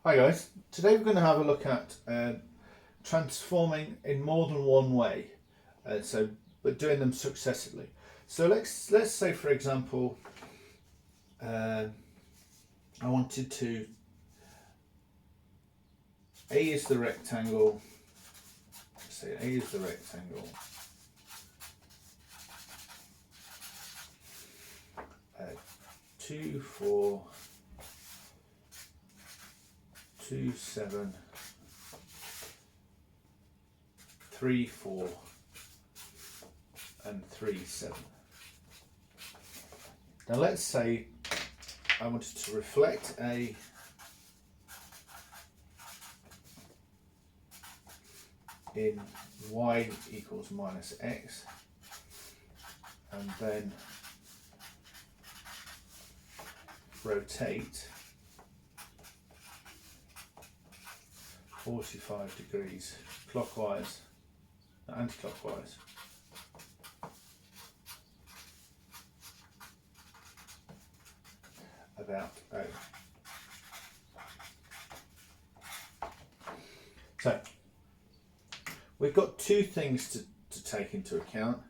Hi guys, today we're going to have a look at transforming in more than one way, but doing them successively. So let's say, for example, I wanted to, A is the rectangle, say A is the rectangle, 2, 4, 2, 7, 3, 4, and 3, 7. Now let's say I wanted to reflect A in y equals minus x, and then rotate 45 degrees clockwise, anti-clockwise. About O. So we've got two things to take into account.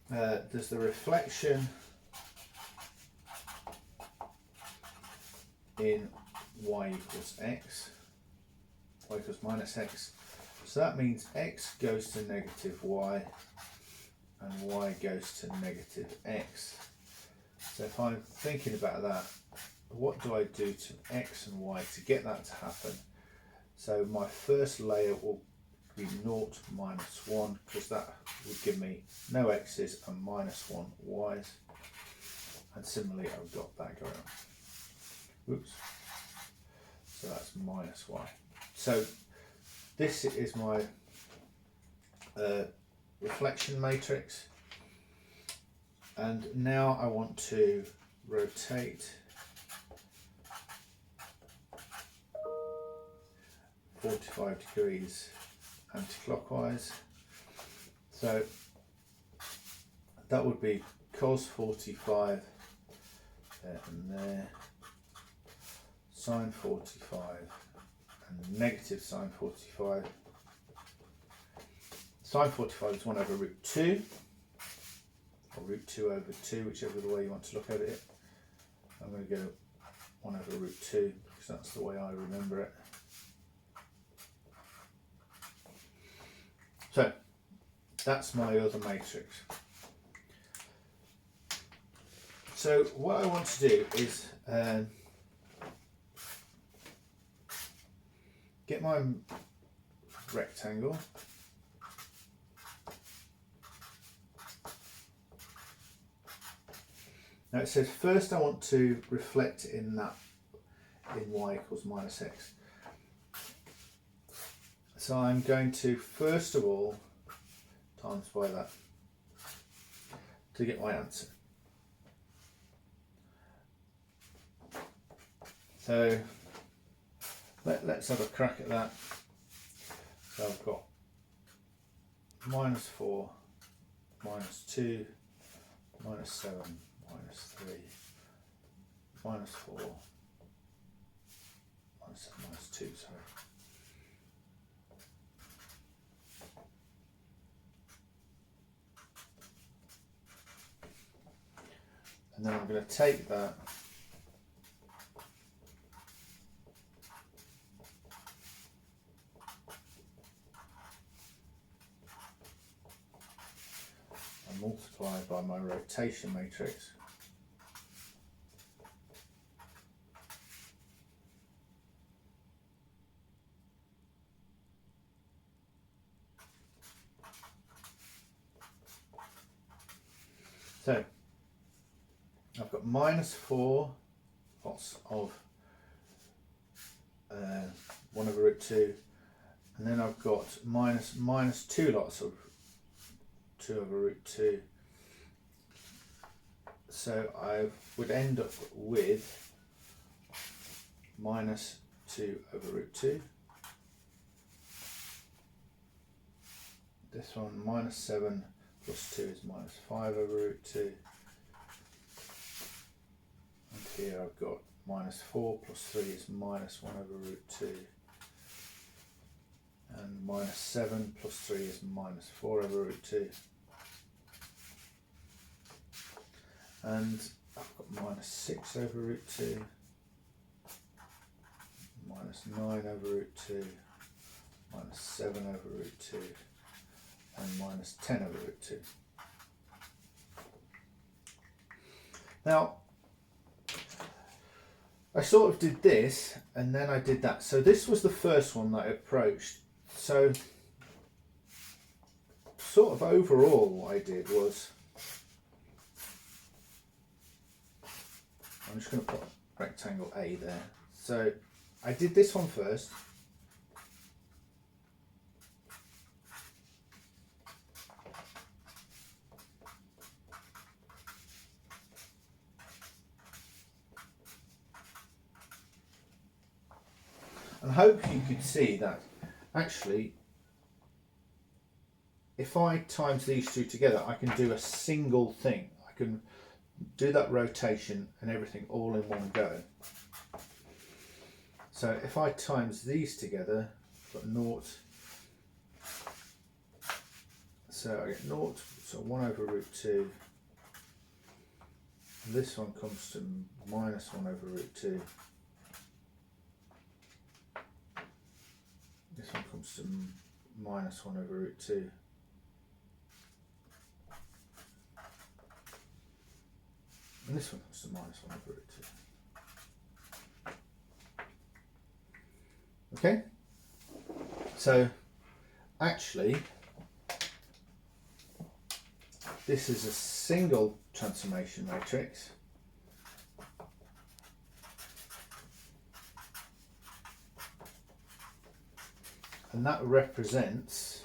There's the reflection in y equals x, y equals minus x. So that means x goes to negative y and y goes to negative x. So if I'm thinking about that, what do I do to x and y to get that to happen? So my first layer will be 0 minus 1, because that would give me no x's and minus 1 y's. And similarly, I've got that going on. Oops. So that's minus y. So this is my reflection matrix. And now I want to rotate 45 degrees anti-clockwise. So that would be cos 45 there and there, sine 45 and negative sine 45. Sine 45 is 1 over root 2. Or root 2 over 2, whichever the way you want to look at it. I'm going to go 1 over root 2 because that's the way I remember it. So that's my other matrix. So what I want to do is get my rectangle. Now it says first I want to reflect in y equals minus x. So I'm going to first of all times by that to get my answer. So let's have a crack at that. So I've got minus 4, minus 2, minus 7, minus 3, minus 4, minus 7, minus 2, sorry. And then I'm going to take that and multiply by my rotation matrix. So I've got minus 4 lots of 1 over root 2, and then I've got minus 2 lots of 2 over root 2. So I would end up with minus 2 over root 2. This one, minus 7 plus 2 is minus 5 over root 2. And here I've got minus 4 plus 3 is minus 1 over root 2. And minus 7 plus 3 is minus 4 over root 2. And I've got minus 6 over root 2, minus 9 over root 2, minus 7 over root 2, and minus 10 over root 2. Now, I sort of did this and then I did that. So this was the first one that I approached. So sort of overall what I did was, I'm just going to put rectangle A there. So I did this one first. And I hope you could see that actually if I times these two together I can do a single thing. I can do that rotation and everything all in one go. So if I times these together, I've got naught, so I get naught, so 1 over root 2, and this one comes to minus 1 over root 2, this one comes to minus 1 over root 2, and this one comes to minus 1 over root 2. Okay, so actually this is a single transformation matrix, and that represents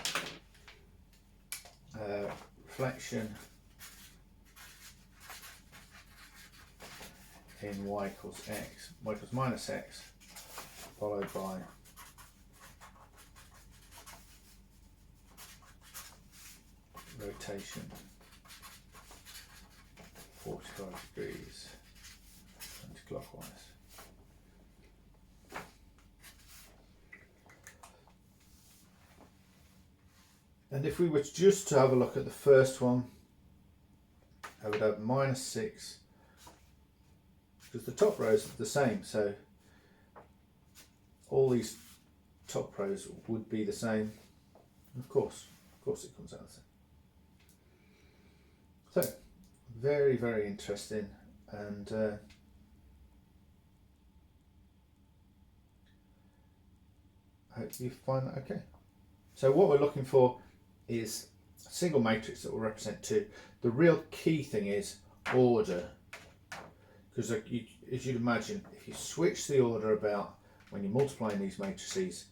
reflection in y equals x, y equals minus x, followed by rotation 45 degrees anti-clockwise. And if we were just to have a look at the first one, I would have minus 6, because the top rows are the same, so all these top rows would be the same. Of course it comes out the same. So, very, very interesting, and I hope you find that okay. So what we're looking for is a single matrix that will represent 2. The real key thing is order, because as you'd imagine, if you switch the order about when you're multiplying these matrices,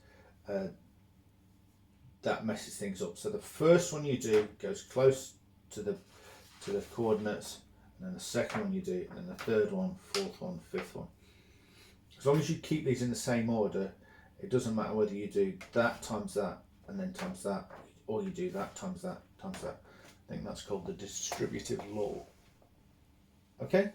that messes things up. So the first one you do goes close to the coordinates, and then the second one you do, and then the third one, fourth one, fifth one. As long as you keep these in the same order, it doesn't matter whether you do that times that and then times that, or you do that times that times that. I think that's called the distributive law. Okay?